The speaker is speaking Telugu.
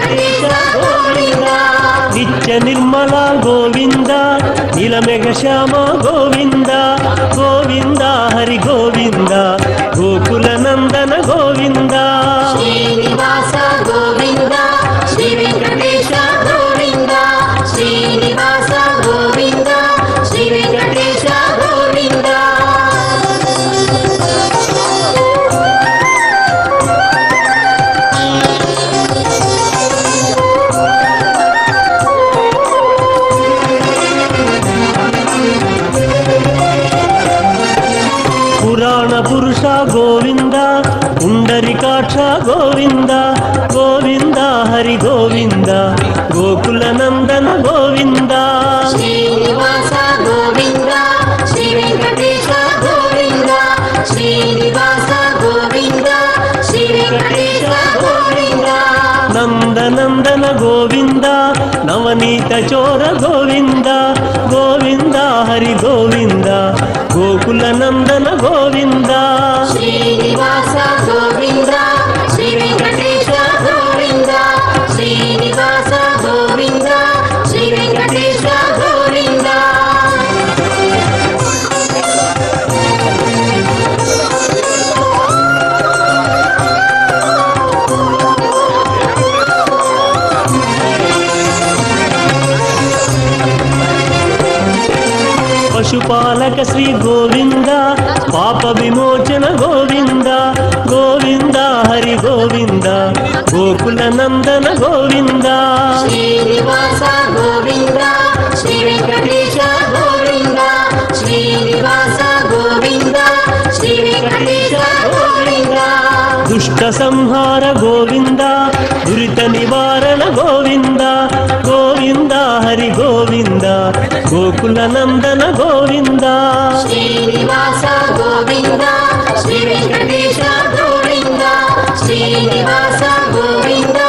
వెంకటేశ గోవింద నిత్య నిర్మల గోవింద నీలమేఘ శ్యామ గోవింద గోవింద హరి గోవింద గోకుల నందన గోవింద శ్రీనివాస గోవింద శ్రీ వెంకటేశ గోవింద శ్రీనివాస గోవింద శ్రీ వెంకటేశ గోవింద పురాణ పురుష గోవింద పుండరీకాక్ష గోవింద గోవింద హరి గోవింద గోకుల నందన గోవింద శ్రీనివాస గోవింద శ్రీ వెంకటేశ గోవింద శ్రీనివాస గోవింద శ్రీ వెంకటేశ గోవింద నందనందన గోవింద నవనీత చోర గోవింద గోవింద హరి గోవింద గోకుల నందన గోవింద శ్రీనివాస గోవింద శ్రీ వెంకటేశ గోవింద శ్రీనివాస గోవింద శ్రీ వెంకటేశ గోవింద పశుపాలక శ్రీ గోవింద పాప విమోచన గోవింద గోవింద హరి గోవింద గోకుల నందన గోవింద శ్రీనివాస గోవింద శ్రీ వెంకటేశ గోవింద శ్రీనివాస గోవింద శ్రీ వెంకటేశ గోవింద దుష్ట సంహార గోవింద దురిత నివారణ గోవింద గోవింద హరి గోవింద గోకుల నందన గోవింద శ్రీనివాస గోవింద శ్రీ వెంకటేశ గోవింద శ్రీనివాస గోవింద